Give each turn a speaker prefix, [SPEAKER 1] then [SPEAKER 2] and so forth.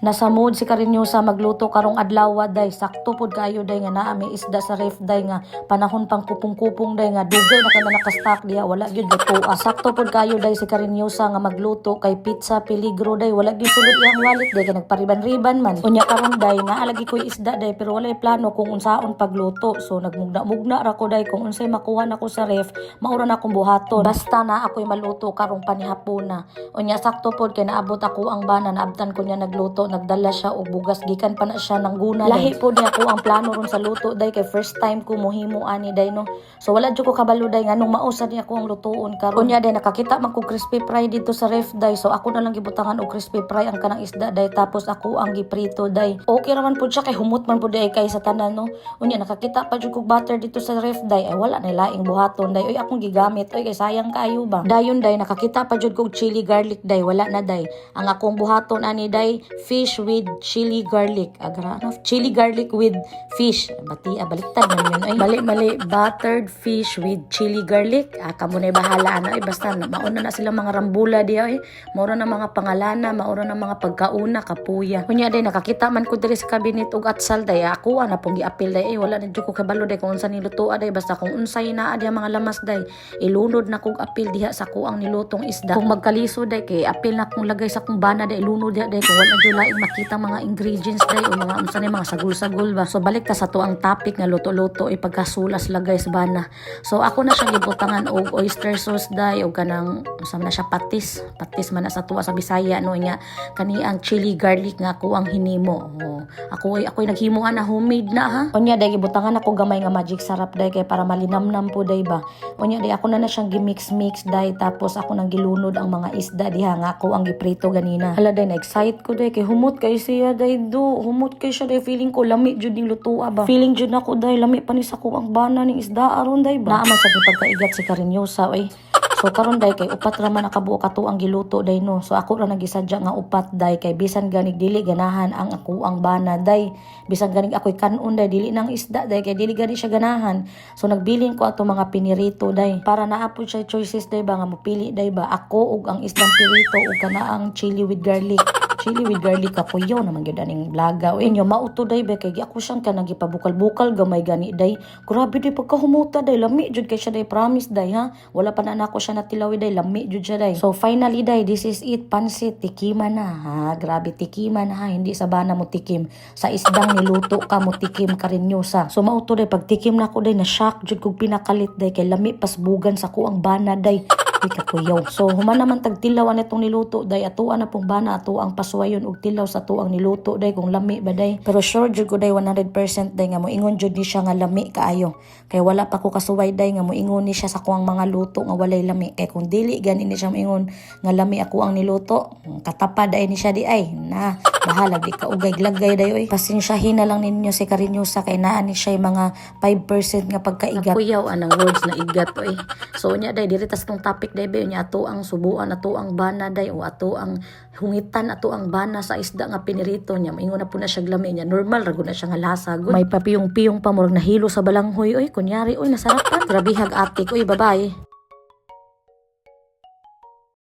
[SPEAKER 1] Nasa mood si Karinyosa magluto karong adlaw day. Sakto pod kayo day nga naa may isda sa ref day nga panahon pang kupong-kupong day nga dugay na kana naka-stock diha wala gyud luto. Sakto pod kayo day si Karinyosa nga magluto kay pizza peligro day wala gyud sulod iyang wallet day kay nagpariban-riban man. Unya karon day naa lagi koy isda day pero walay plano kung unsaon pagluto. So nagmugna-mugna ra ko day kung unsay makuha nako sa ref maura na akong buhaton. Basta na ako'y maluto karong panihapon na. Unya sakto pod kay naabot ako ang bana naabtan ko niya nagluto nagdala siya og bugas gikan pa na siya ng guna lahi po niya ko ang plano ron sa luto day kay first time ko mohimo ani day no so wala jud ko kabalo day nganong mausad niya ko ang lutoon karon unya day nakakita man ko crispy fry dito sa ref day so ako na lang gibutangan og crispy fry ang kanang isda day tapos ako ang giprito day okay ra man pud siya kay humot man pud day kay sa tanan no unya nakakita pa jud ko butter dito sa ref day ay wala na laing buhaton day oy akong gigamit oy kay sayang kayo ba dayon day nakakita pa jud ko og chili garlic day wala na day ang akong buhaton ani day fish with chili garlic. Agra ano? Chili garlic with fish. Baliktad man yun. Ay, mali. Buttered fish with chili garlic. Kamo na bahala. Ano? Ay, basta mauna na sila mga rambula diya. Ay. Maura na mga pangalana. Maura na mga pagkauna. Kapuya. Kunya day, nakakita man ko diri sa kabinet og atsal day. Ako, na pong giapil day. Wala na dyan ko kabalo day kung unsa nilutoa day. Basta kung unsay na diya mga lamas day. Ilunod na kong apil diha sa kuang nilutong isda. Kung magkaliso day, kay apil na kong lagay sa kong bana day. Ilunod diha day. Kung wala dyan laing makita mga ingredients day o mga unsa ni mga sagol-sagol ba. So balik ta sa to ang topic nga luto-luto ipagkasulas lagay sa bana. So ako na siya gibutangan og oyster sauce day o kanang unsa na siya patis man na sa tuwa sa Bisaya no nya kani ang chili garlic nga ako ang hinimo. Ako'y naghimuan na homemade na ha. Unya day gibutangan ako gamay nga magic sarap day kay para malinamnam po day ba. Unya day ako na siyang gimix-mix day tapos ako nang gilunod ang mga isda diha nga ako ang giprito ganina. Hala day na-excite ko day kay humot kay siya day do humot kay siya day feeling ko lami jud ning lutoa ba feeling jud nako day lami pa ni sa ko ang bana ning isda aron day ba naa man sa pagkaigat si Karinyosa ay so karon day kay upat ra man nakabuo kato ang giluto day no so ako ra nagisadya nga upat day kay bisan ganig dili ganahan ang ako ang bana day bisan ganig ako'y kanon day dili nang isda day kay dili gani siya ganahan so nagbiling ko ato mga pinirito day para naapod siya choices day ba nga mopili day ba ako ug ang isdang pirito ug kanaang chili with garlic ako yaw naman gyud aning blaga o inyo mauto day ba kay ako siyang kanang gipabukal-bukal gamay gani day grabe day pagkahumuta day lami jud kay siya day promise day ha wala pa na ako siya natilawi day lami jud siya day so finally day this is it pansit tikiman na ha grabe tikiman ha hindi sa bana mo tikim sa isdang niluto ka mo tikim Karinyosa so mauto day pag tikim na ko day na shock jud kog pinakalit day kay lami pasbugan sa ko ang bana day kakuyaw. So human naman tagtilawan itong niluto day atuan na pong bana ato ang paswayon og tilaw sa tuang niluto day kung lami ba day pero sure jud ko day 100% day nga moingon jud ni siya nga lami kaayo kay wala pa ko kasuway day nga moingon ni siya sa kuang mga luto nga walay lami kay kung dili gani ni siya moingon nga lami ako ang niluto katapad ay ni siya di ay na bahala di ka ugay glagay day oy pasensyahin na lang ninyo si Karinyosa kay naa ni siya mga 5% nga pagkaigat kuyaw anang words na igat oy so nya day diri tas tong topic day ba nya ato ang subuan ato ang bana day o ato ang hungitan ato ang bana sa isda nga pinirito niya maingon na po na siya glami niya normal ra gud na siya nga lasa gud may papiyong-piyong pa murag nahilo sa balanghoy oy kunyari oy nasarapan grabihag atik oy babae